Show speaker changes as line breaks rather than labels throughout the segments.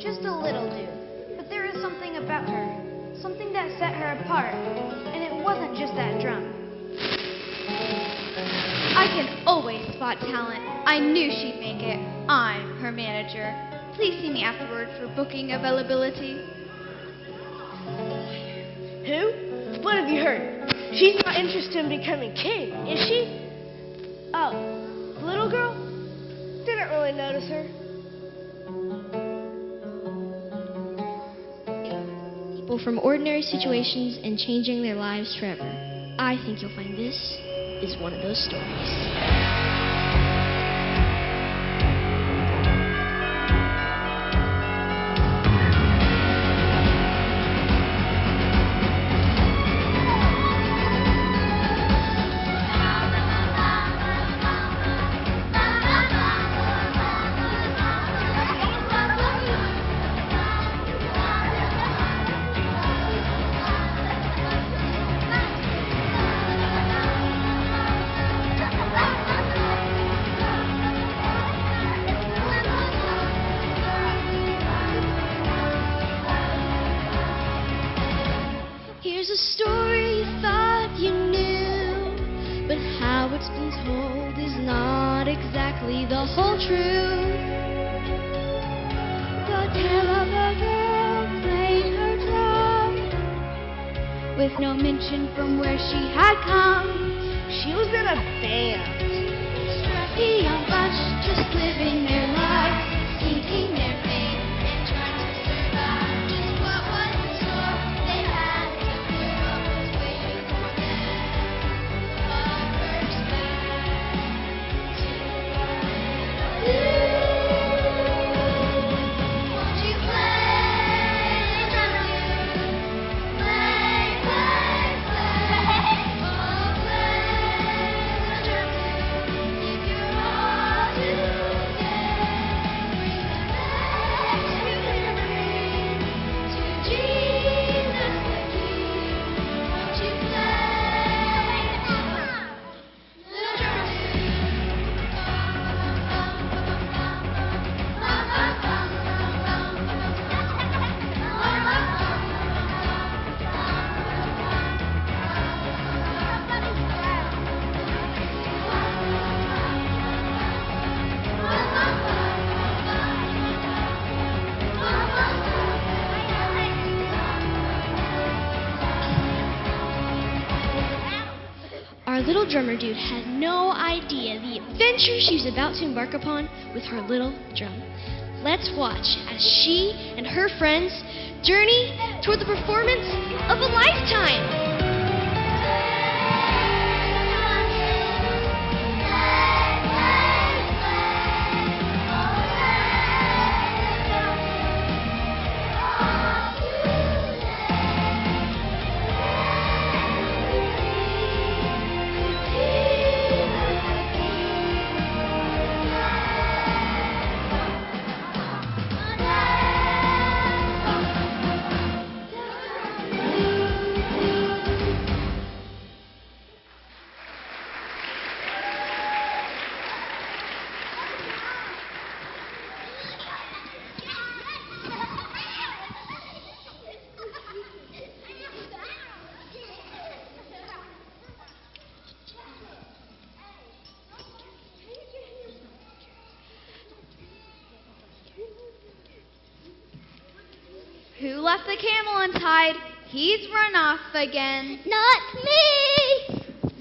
just a little dude. But there is something about her, something that set her apart, and it wasn't just that drum.
I can always spot talent. I knew she'd make it. I'm her manager. Please see me afterward for booking availability.
Who? What have you heard? She's not interested in becoming king, is she? Oh, the little girl? Didn't really notice her.
People from ordinary situations and changing their lives forever. I think you'll find this is one of those stories. Here's a story you thought you knew, but how it's been told is not exactly the whole truth. The tale of a girl playing her drum, with no mention from where she had come.
She was in a band.
Strappy young bunch just living their lives, seeking their fame and trying to survive. Just what was in store, they had to figure out what's waiting for them. But first back to our little won't you play, drummer? Play, play, play. Oh, play the drum. Give your all today. Bring the victory to Jesus the King. Won't you play, little Our little drummer dude had no idea the adventure she was about to embark upon with her little drum. Let's watch as she and her friends journey toward the performance of a lifetime.
Who left the camel untied? He's run off again.
Not me!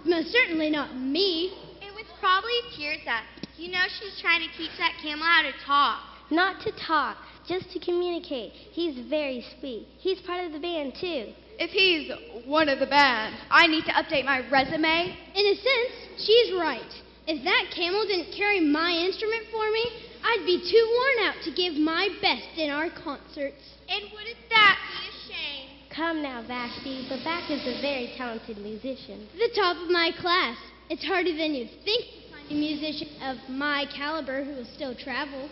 Most certainly not me.
It was probably Tirza. You know she's trying to teach that camel how to talk.
Not to talk, just to communicate. He's very sweet. He's part of the band, too.
If he's one of the band, I need to update my resume.
In a sense, she's right. If that camel didn't carry my instrument for me, I'd be too worn out to give my best in our concerts.
And wouldn't that be a shame?
Come now, Vashti, but Bach is a very talented musician.
The top of my class. It's harder than you think to find a musician of my caliber who will still travel.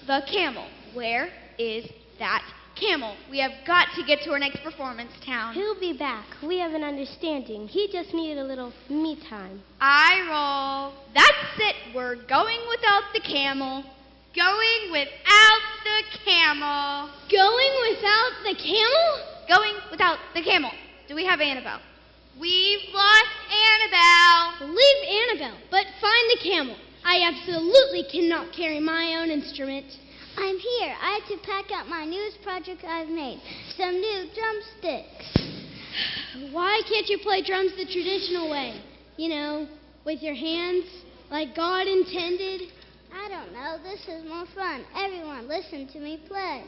The camel. Where is that camel? We have got to get to our next performance town.
He'll be back. We have an understanding. He just needed a little me time.
I roll. That's it. We're going without the camel. Going without the camel.
Going without the camel?
Going without the camel. Do we have Annabelle? We've lost Annabelle.
Leave Annabelle, but find the camel. I absolutely cannot carry my own instrument.
I'm here. I had to pack up my newest project I've made. Some new drumsticks.
Why can't you play drums the traditional way? You know, with your hands, like God intended?
I don't know. This is more fun. Everyone, listen to me play.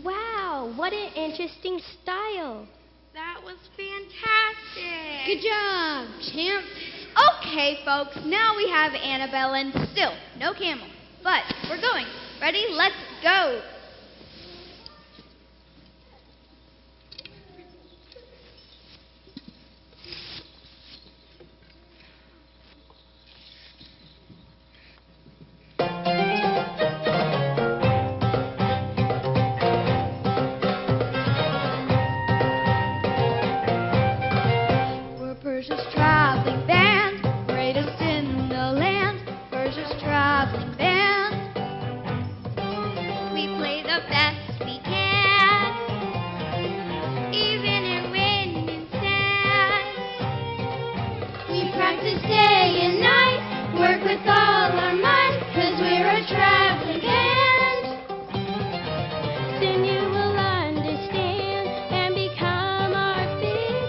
Wow, what an interesting style.
That was fantastic.
Good job, champ.
Okay, folks, now we have Annabelle and still no camel. But we're going. Ready? Let's go. We're Persia's traveling band, greatest in the land. Persia's traveling band. We play the best we can, even in wind and sand.
We practice day and night, work with all our might, 'cause we're a traveling band. Soon you will understand and become our biggest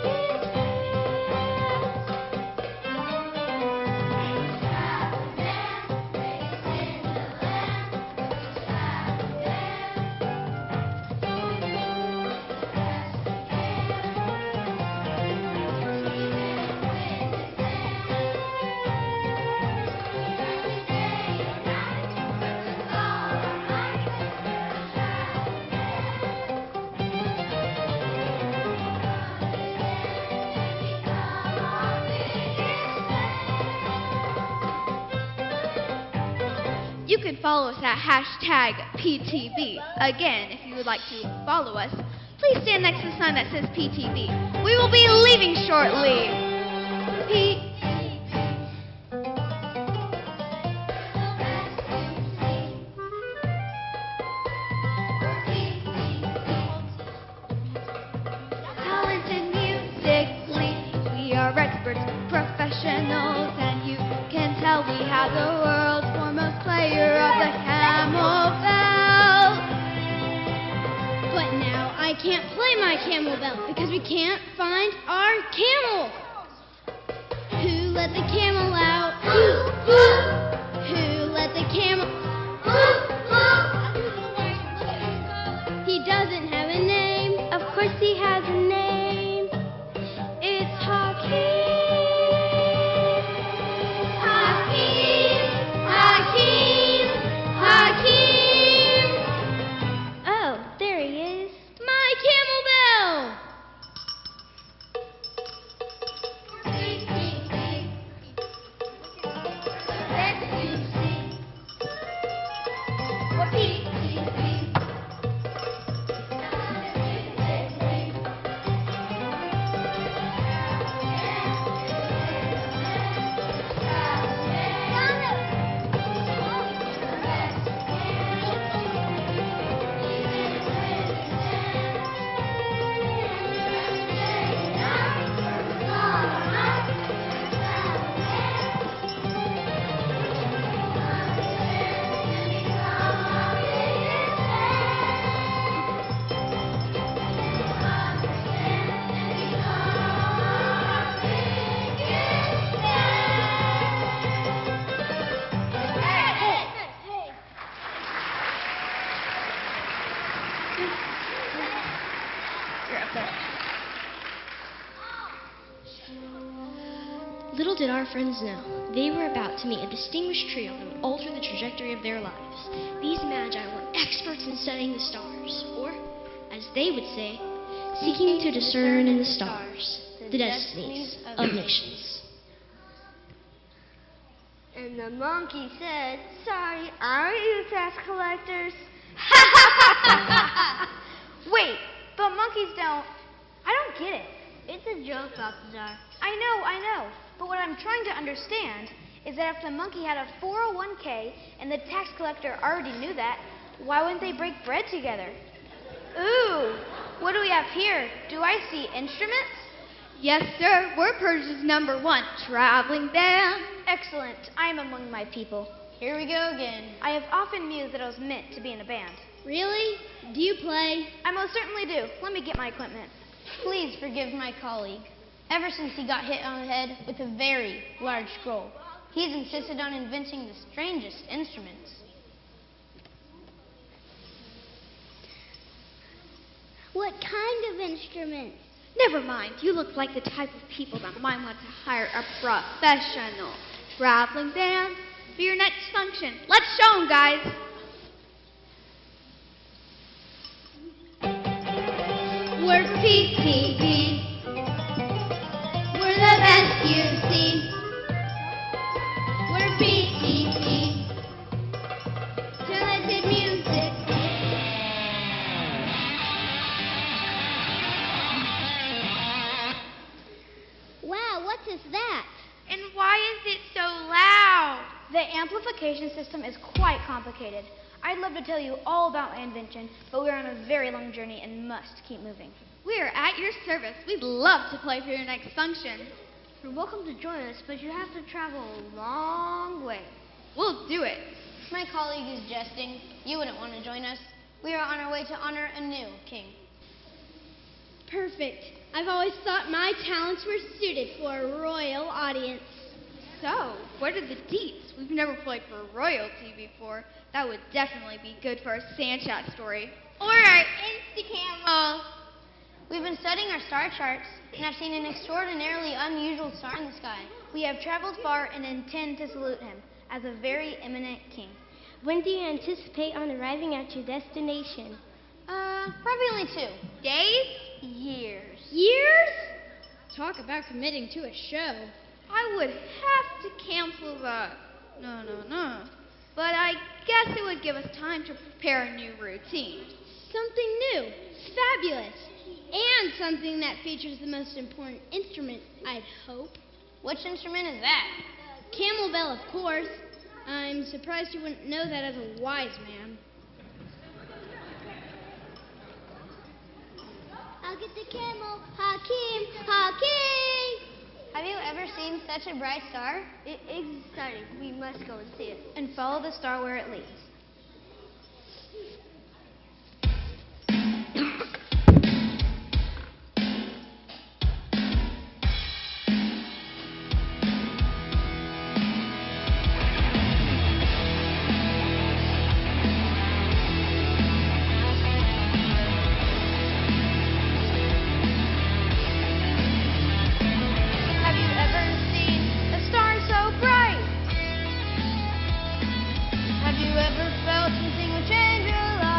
You can follow us at hashtag PTV. Again, if you would like to follow us, please stand next to the sign that says PTV. We will be leaving shortly. Talented musically, we are experts, professionals, and you can tell we have the world's foremost player of the camel bell.
But now I can't play my camel bell because we can't find our camel. Who let the camel out? Who let the camel? He doesn't have a name. Of course he has a name. It's Hakeem. Hakeem. Hakeem. Hakeem. Oh, there he is. My camel bell.
Little did our friends know, they were about to meet a distinguished trio that would alter the trajectory of their lives. These magi were experts in studying the stars, or, as they would say, seeking to discern in the stars the destinies of nations.
And the monkey said, "Sorry, aren't you tax collectors?
Wait, but monkeys don't. I don't get it.
It's a joke, Balthazar.
I know. But what I'm trying to understand is that if the monkey had a 401k and the tax collector already knew that, why wouldn't they break bread together? Ooh, what do we have here? Do I see instruments?
Yes, sir. We're Persia's #1 traveling band.
Excellent. I am among my people.
Here we go again.
I have often mused that I was meant to be in a band.
Really? Do you play?
I most certainly do. Let me get my equipment.
Please forgive my colleague. Ever since he got hit on the head with a very large scroll, he's insisted on inventing the strangest instruments.
What kind of instruments?
Never mind. You look like the type of people that might want to hire a professional traveling band for your next function. Let's show 'em, guys.
We're PTV. We're the best you've seen. We're PTV. Talented music. Wow, what is that?
And why is it so loud?
The amplification system is quite complicated. I'd love to tell you all about my invention, but we're on a very long journey and must keep moving.
We are at your service. We'd love to play for your next function.
You're welcome to join us, but you have to travel a long way.
We'll do it.
My colleague is jesting. You wouldn't want to join us. We are on our way to honor a new king.
Perfect. I've always thought my talents were suited for a royal audience.
So, what are the deets? We've never played for royalty before. That would definitely be good for a Sandchat story. Or our Instacamel.
We've been studying our star charts and have seen an extraordinarily unusual star in the sky.
We have traveled far and intend to salute him as a very eminent king.
When do you anticipate on arriving at your destination?
Probably only 2
Days?
years.
Years? Talk about committing to a show.
I would have to cancel that. No. But I guess it would give us time to prepare a new routine.
Something new, fabulous, and something that features the most important instrument, I'd hope.
Which instrument is that?
Camel bell, of course. I'm surprised you wouldn't know that as a wise man. I'll get the camel, Hakim, Hakim!
Have you ever seen such a bright star?
It is exciting. We must go and see it.
And follow the star where it leads. Have you ever seen a star so bright? Have you ever felt something would change your life?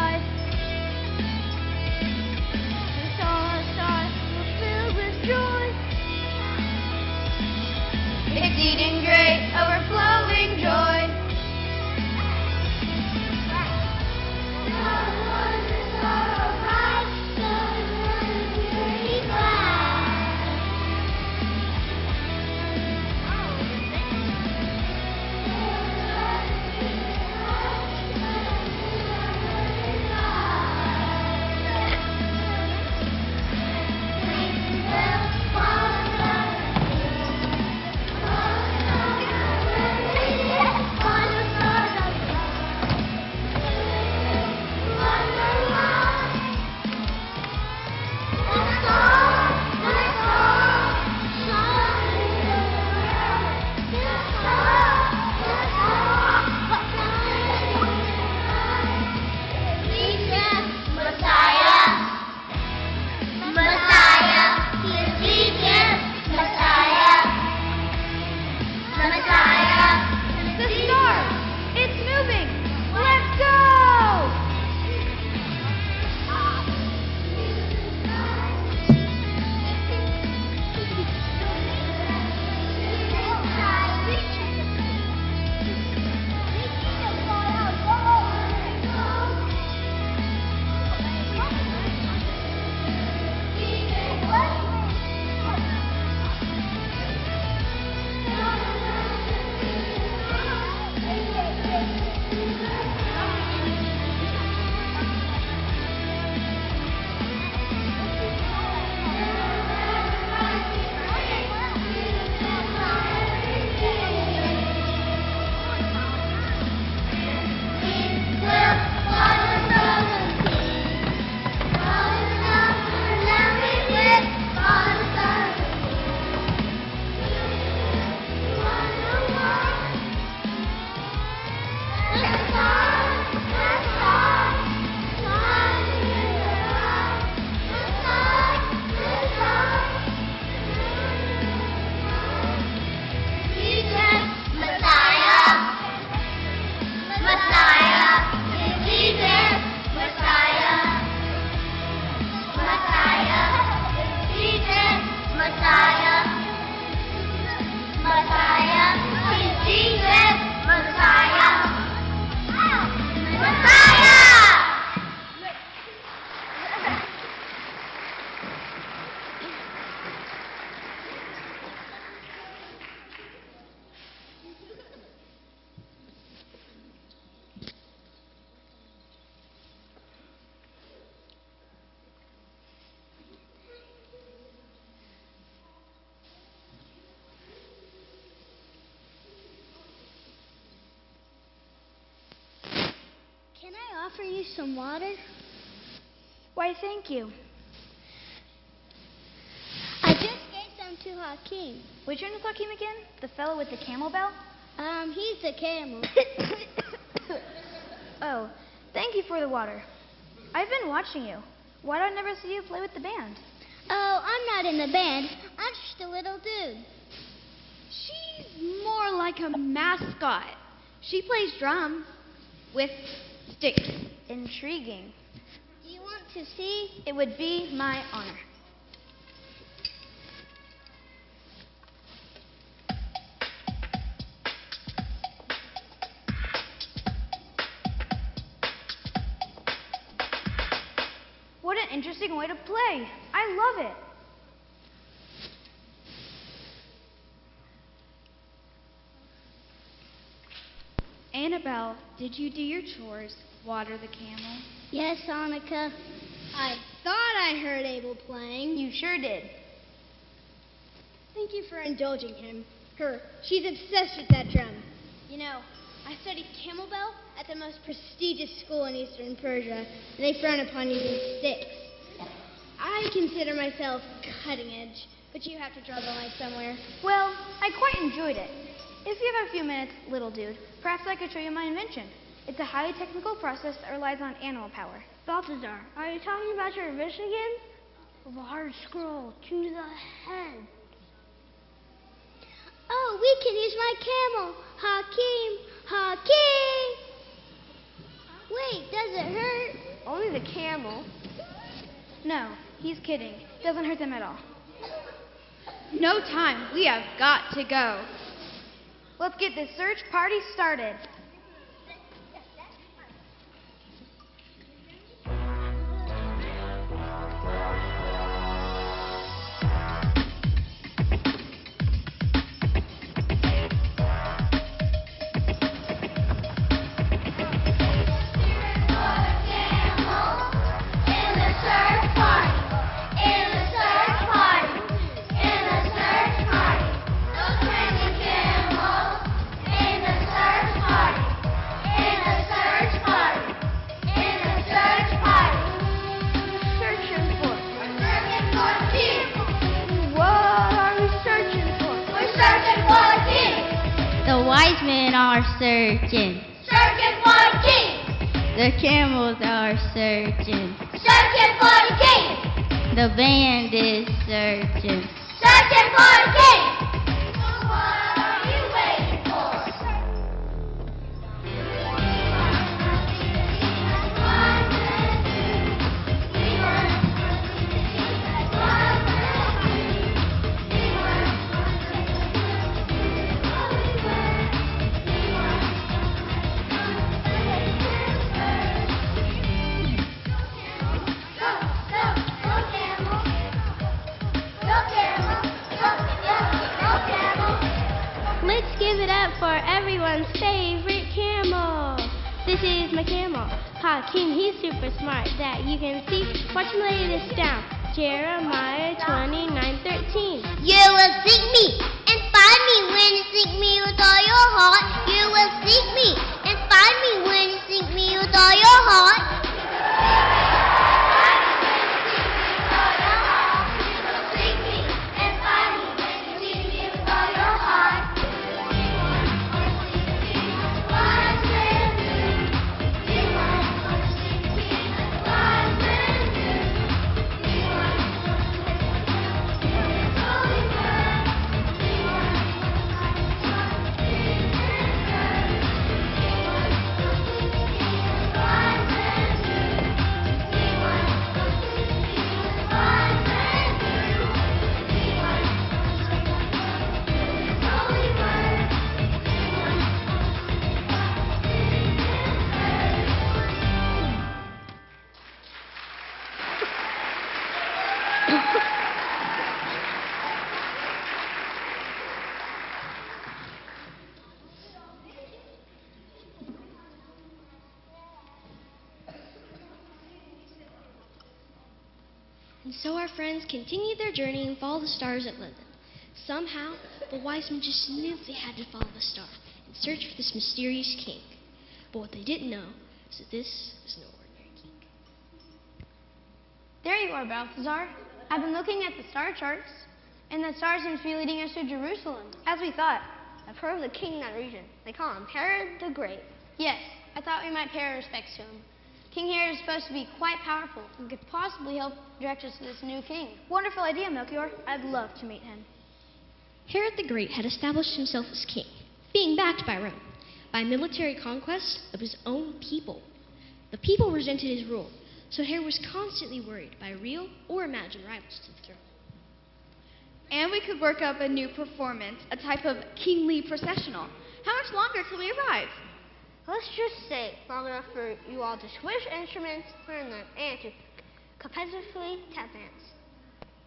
offer you some water?
Why, thank you.
I just gave some to Hakeem.
Which one is Hakeem again? The fellow with the camel bell?
He's the camel.
Oh, thank you for the water. I've been watching you. Why do I never see you play with the band?
Oh, I'm not in the band. I'm just a little dude.
She's more like a mascot. She plays drums with sticks.
Intriguing.
Do you want to see?
It would be my honor. What an interesting way to play. I love it.
Annabelle, did you do your chores, water the camel?
Yes, Annika. I thought I heard Abel playing.
You sure did.
Thank you for indulging him. She's obsessed with that drum. You know, I studied camel bell at the most prestigious school in Eastern Persia, and they frown upon using sticks. I consider myself cutting edge, but you have to draw the line somewhere.
Well, I quite enjoyed it. If you have a few minutes, little dude, perhaps I could show you my invention. It's a highly technical process that relies on animal power.
Balthazar, are you talking about your invention again? A large scroll to the head. Oh, we can use my camel. Hakeem, Hakeem! Wait, does it hurt?
Only the camel. No, he's kidding. Doesn't hurt them at all.
No time. We have got to go.
Let's get this search party started.
The wise men are searching.
Searching for the king.
The camels are searching.
Searching for the king.
The band is searching.
Searching for the king. So what are you waiting for?
Let's give it up for everyone's favorite camel. This is my camel, Hakeem. He's super smart. That you can see. Watch me lay this down. Jeremiah 29:13.
You will seek me and find me when you seek me with all your heart. You will seek me and find me when you seek me with all your heart.
And so our friends continued their journey and followed the stars at London. Somehow, the wise men just knew they had to follow the star and search for this mysterious king. But what they didn't know So this is no ordinary king.
There you are, Balthazar. I've been looking at the star charts, and the star seems to be leading us to Jerusalem.
As we thought, I've heard of the king in that region. They call him Herod the Great.
Yes, I thought we might pay our respects to him. King Herod is supposed to be quite powerful and could possibly help direct us to this new king. Wonderful idea, Melchior. I'd love to meet him.
Herod the Great had established himself as king, being backed by Rome, by military conquest of his own people. The people resented his rule, so Herod was constantly worried by real or imagined rivals to the throne.
And we could work up a new performance, a type of kingly processional. How much longer till we arrive?
Let's just say long enough for you all to switch instruments, learn them, and to competitively tap dance.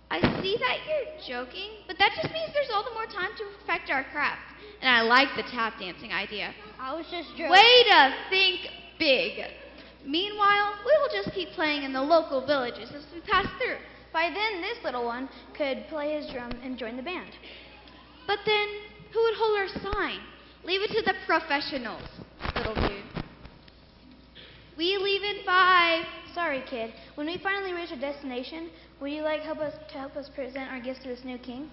I see that you're joking, but that just means there's all the more time to perfect our craft. And I like the tap dancing idea.
I was just joking.
Way to think big. Meanwhile, we will just keep playing in the local villages as we pass through.
By then, this little one could play his drum and join the band.
But then, who would hold our sign? Leave it to the professionals, little dude. We leave in 5.
Sorry, kid. When we finally reach our destination, would you like help us present our gifts to this new king?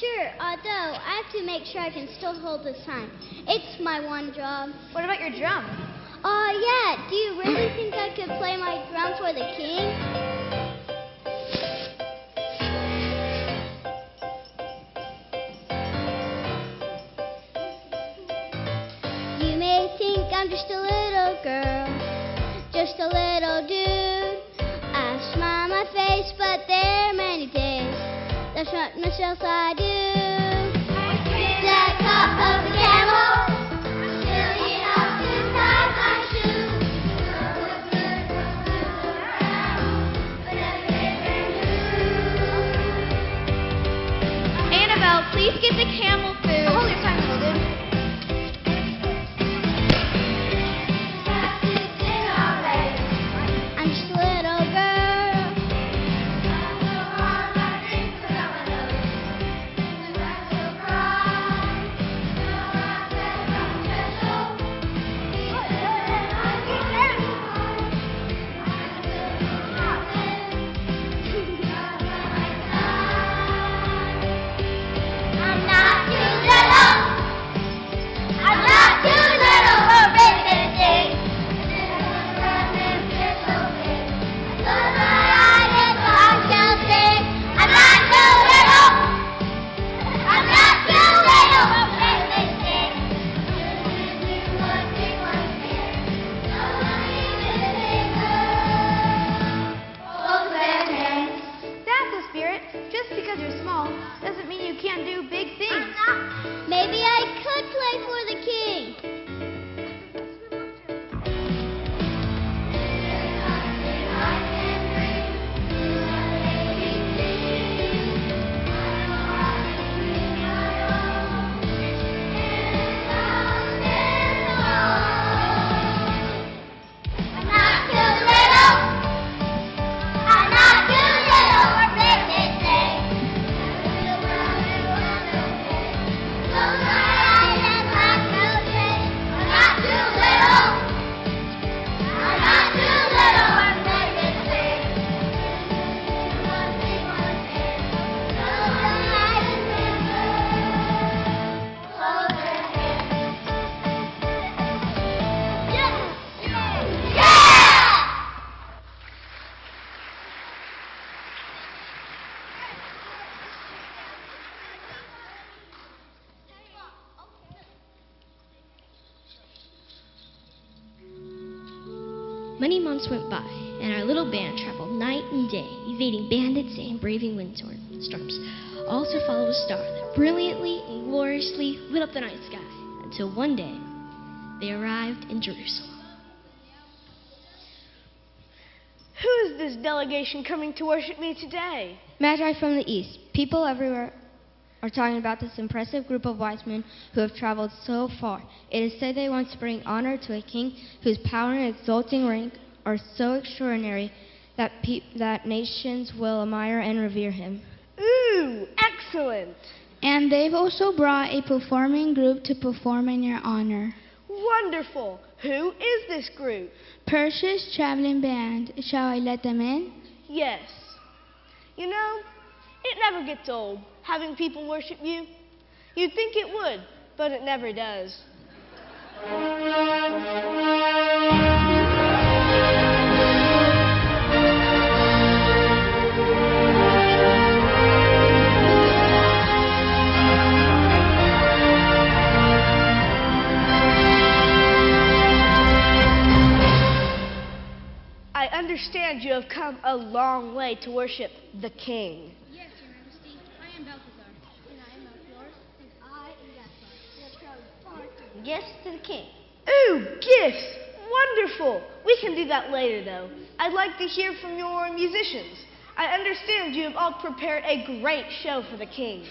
Sure, although I have to make sure I can still hold the sign. It's my one job.
What about your drum?
Yeah, do you really think I could play my drum for the king? You may think I'm just a little girl, just a little dude. I smile on my face, but there are many days that's not much else I do. The top of the camel, silly enough to tie my shoe.
Annabelle, please get the camel food.
Hold your time, little dude.
I'm just a little girl. I'm not too little. I'm not too little for big things. Close my eyes and I shall sing. I'm not too little. I'm not too little for big things. Hold their hands.
That's the spirit. Just because you're small doesn't mean you can't do big things.
Maybe I could play for the king. I'm not too little. I'm not too little for big things. Close my eyes and I shall sing. I'm not too little. I'm not too little for big things. Close my eyes and hold their hands. Yeah!
Many months went by, and our little band traveled night and day, evading bandits and braving windstorms, all to follow a star that brilliantly and gloriously lit up the night sky, until one day they arrived in Jerusalem.
Who is this delegation coming to worship me today?
Magi from the east. People everywhere are talking about this impressive group of wise men who have traveled so far. It is said they want to bring honor to a king whose power and exalting rank are so extraordinary that nations will admire and revere him.
Ooh, excellent.
And they've also brought a performing group to perform in your honor.
Wonderful. Who is this group?
Perseus Traveling Band. Shall I let them in?
Yes. You know, it never gets old having people worship you. You'd think it would, but it never does. I understand you have come a long way to worship the King.
Yes, Your Majesty. I am Balthazar. And I am Melchior. And I am Gaspar.
Gifts to the king.
Ooh, gifts! Wonderful! We can do that later, though. I'd like to hear from your musicians. I understand you have all prepared a great show for the king.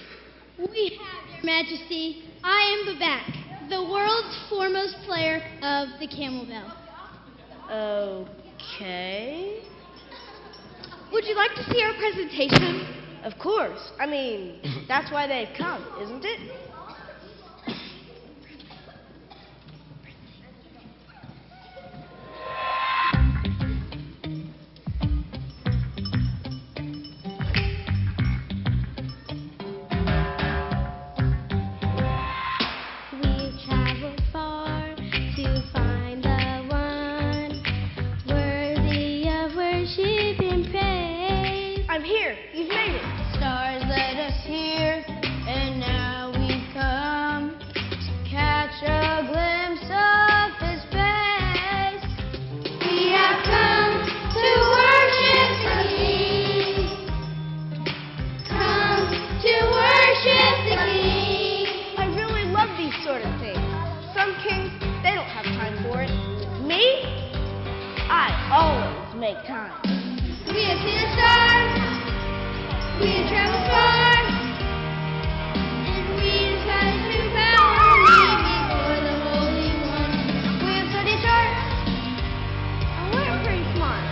We have, Your Majesty. I am Babak, the world's foremost player of the camel bell.
Okay.
Would you like to see our presentation?
Of course. I mean, that's why they've come, isn't it?
We've traveled far to find the one worthy of worship and praise.
I'm here. You've made it.
Stars led us here, and now we've come to catch a glimpse of His face. We have come to worship the King. Come to worship the King.
I really love these sort of things. Some kings, they don't have time for it. Me? I always make time.
We have seen the stars. We have traveled far. And we decided to bow our knee before the Holy One. We have studied charts.
Oh, we're pretty smart.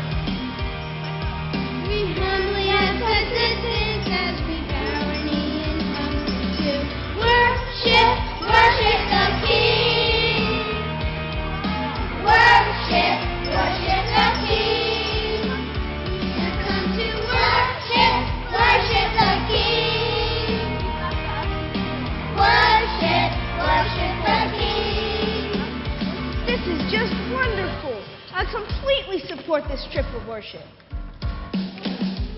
We humbly have assistance as we bow our knee and come to worship the King. Worship the King. We've come to worship the King. Worship the King.
This is just wonderful. I completely support this trip of worship.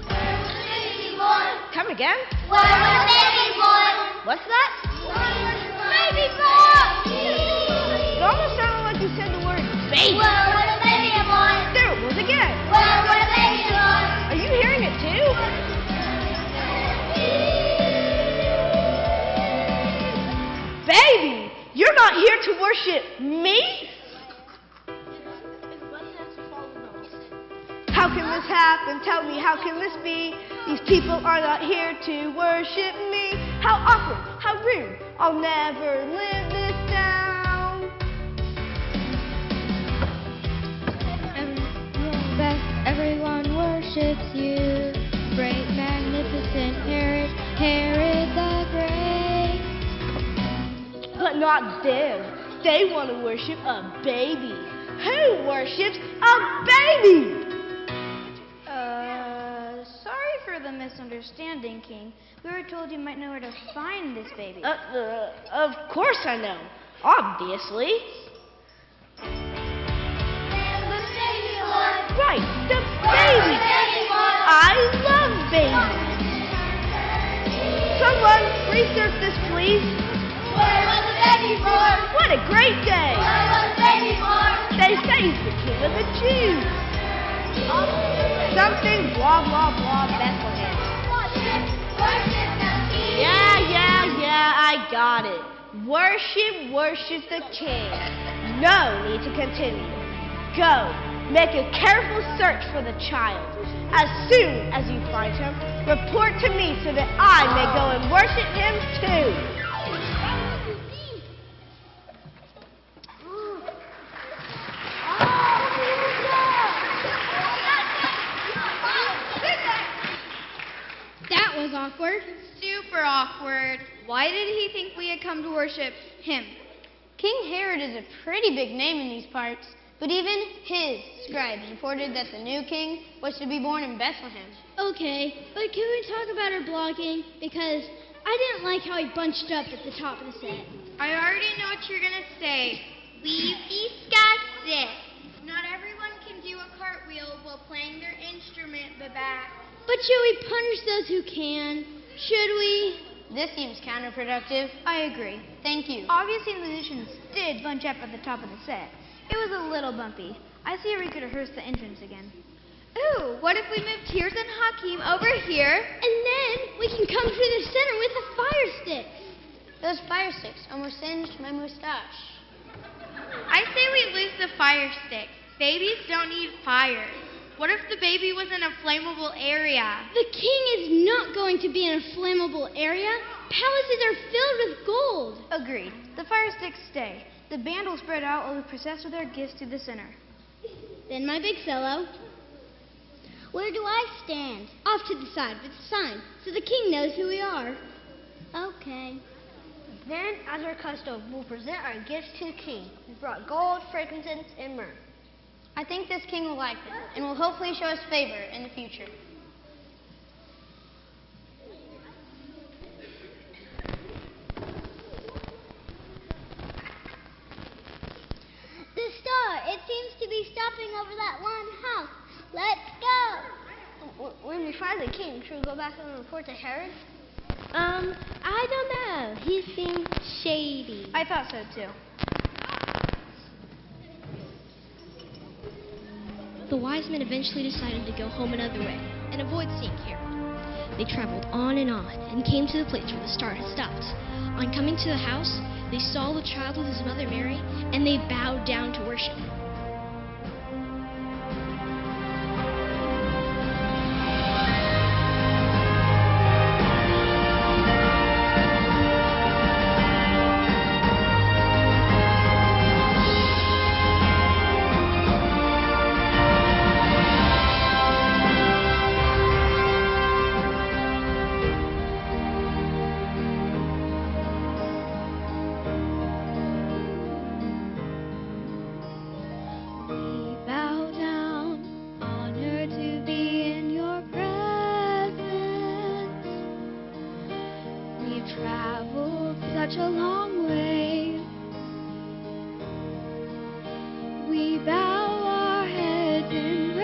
Where was the baby born?
Come again?
Where was the baby born?
What's that?
Baby born!
It almost sounded like you said the word baby.
Where was the baby born?
There it was again.
Where was the baby born?
Are you hearing it too? Baby, you're not here to worship me? How can this happen? Tell me, how can this be? These people are not here to worship me. How awkward, how rude. I'll never live this down.
Everyone worships you, great, magnificent Herod the Great.
But not them. They want to worship a baby. Who worships a baby?
Sorry for the misunderstanding, King. We were told you might know where to find this baby.
Of course I know. Obviously. Right, the baby. I love babies. Someone research this, please.
Where was the baby born?
What a great day.
Where was the baby born?
They say he's the King of the Jews. Something blah, blah, blah, Bethlehem.
Worship the King.
Yeah, I got it. Worship the King. No need to continue. Go, make a careful search for the child. As soon as you find him, report to me so that I may go and worship him too.
That was awkward. Super awkward. Why did he think we had come to worship him?
King Herod is a pretty big name in these parts, but even his scribes reported that the new king was to be born in Bethlehem.
Okay, but can we talk about our blogging? Because I didn't like how he bunched up at the top of the set.
I already know what you're going to say. We've discussed this. Not everyone can do a cartwheel while playing their instrument, Babette.
But should we punish those who can? Should we?
This seems counterproductive.
I agree.
Thank you.
Obviously, the musicians did bunch up at the top of the set. It was a little bumpy. I see we could rehearse the entrance again.
Ooh, what if we moved Tears and Hakeem over here?
And then we can come to the center with the fire sticks.
Those fire sticks almost singed my mustache.
I say we lose the fire sticks. Babies don't need fire. What if the baby was in a flammable area?
The king is not going to be in a flammable area. Palaces are filled with gold.
Agreed. The fire sticks stay. The band will spread out while we process with our gifts to the center.
Then my big cello.
Where do I stand?
Off to the side with a sign so the king knows who we are.
Okay.
Then, as our custom, we'll present our gifts to the king. We brought gold, frankincense, and myrrh. I think this king will like them, and will hopefully show us favor in the future.
The star, it seems to be stopping over that one house. Let's go.
When we find the king, should we go back and report to Herod?
I don't know. He seemed shady.
I thought so too.
The wise men eventually decided to go home another way and avoid seeing Herod. They traveled on and came to the place where the star had stopped. On coming to the house, they saw the child with his mother Mary, and they bowed down to worship him.
Such a long way. We bow our heads in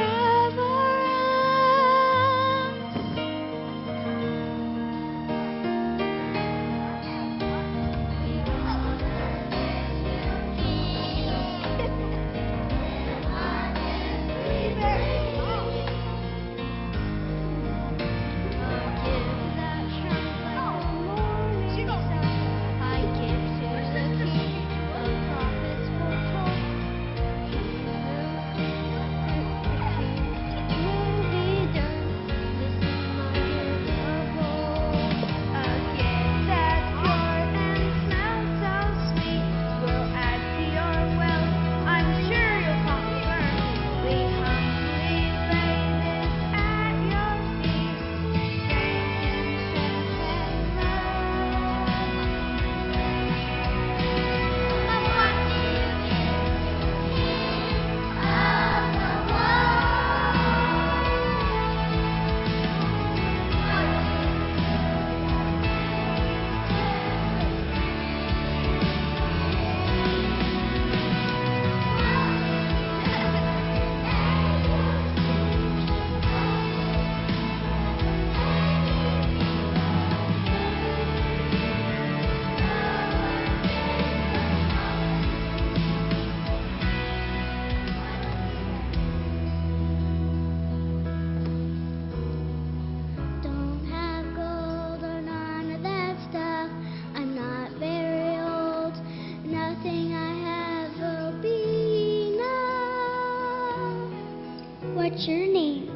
What's your name?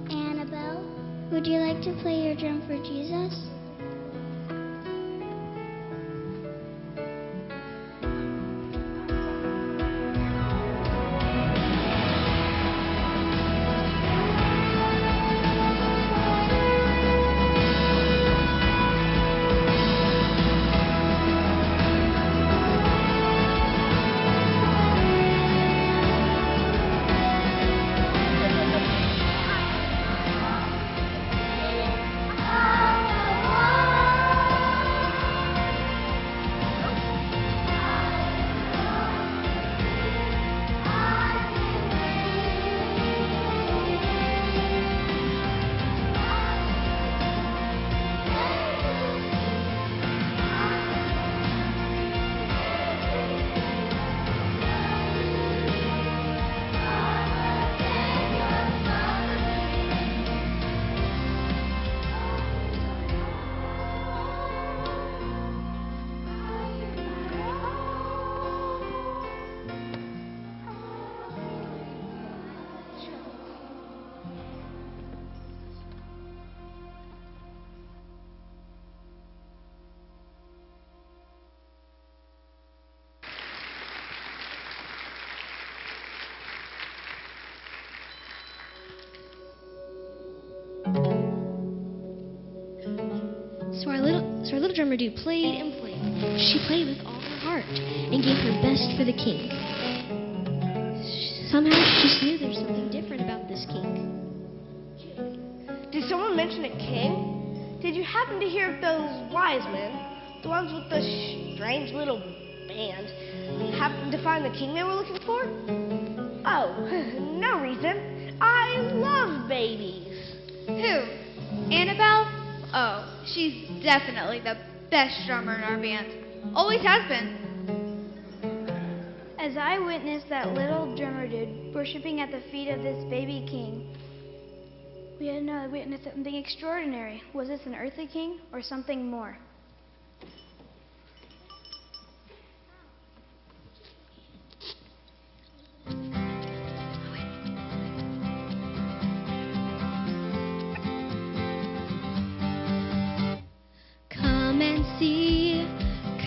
Annabelle. Would you like to play your drum for Jesus?
drummer dude played and played. She played with all her heart and gave her best for the king. Somehow she just knew there was something different about this king.
Did someone mention a king? Did you happen to hear if those wise men, the ones with the strange little band, happened to find the king they were looking for? Oh, no reason. I love babies.
Who? Annabelle? Oh, she's definitely the best drummer in our band. Always has been.
As I witnessed that little drummer dude worshiping at the feet of this baby king, we had another witness of something extraordinary. Was this an earthly king or something more?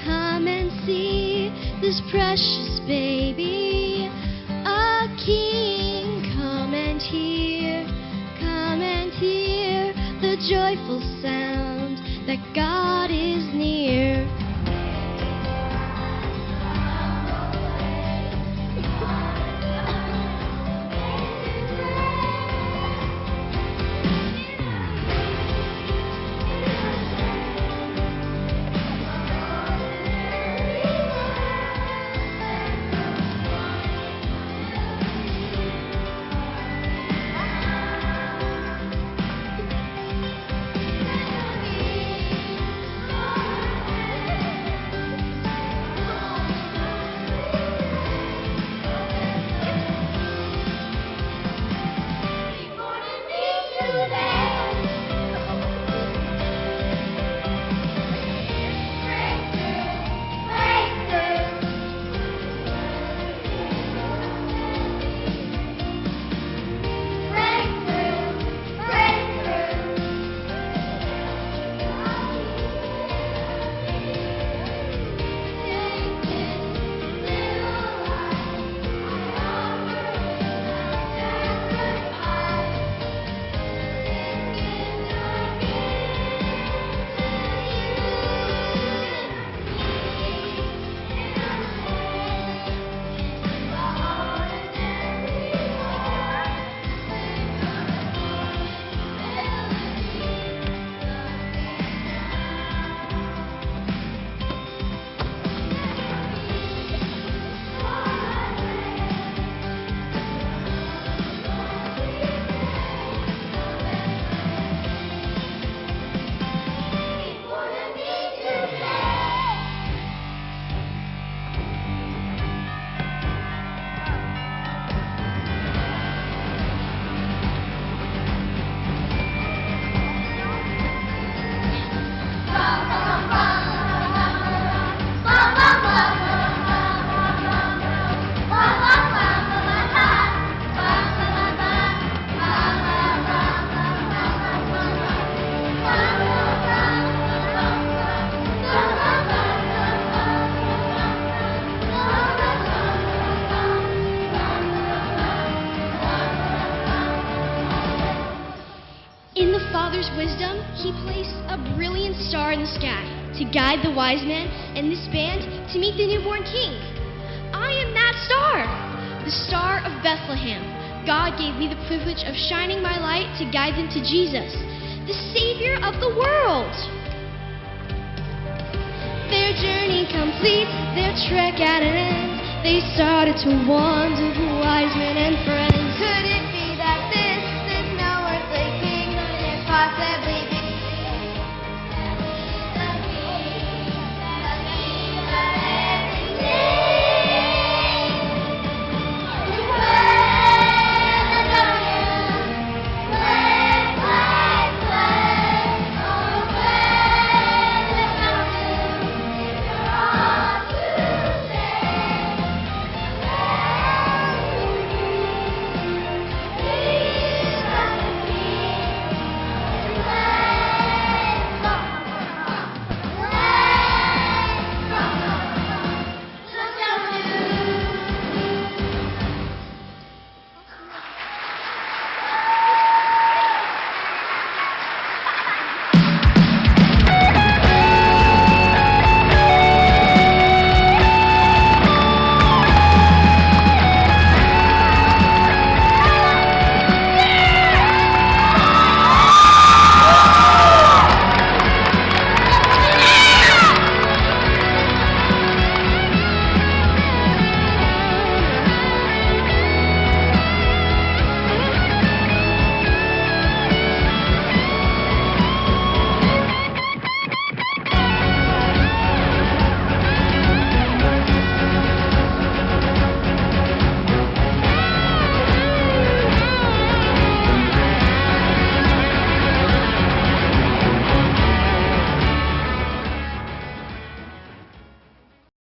Come and see this precious baby, a king. Come and hear the joyful sound that God is near.
Wisdom, he placed a brilliant star in the sky to guide the wise men and this band to meet the newborn king. I am that star, the star of Bethlehem. God gave me the privilege of shining my light to guide them to Jesus, the Savior of the world.
Their journey complete, their trek at an end, they started to wander, the wise men and friends.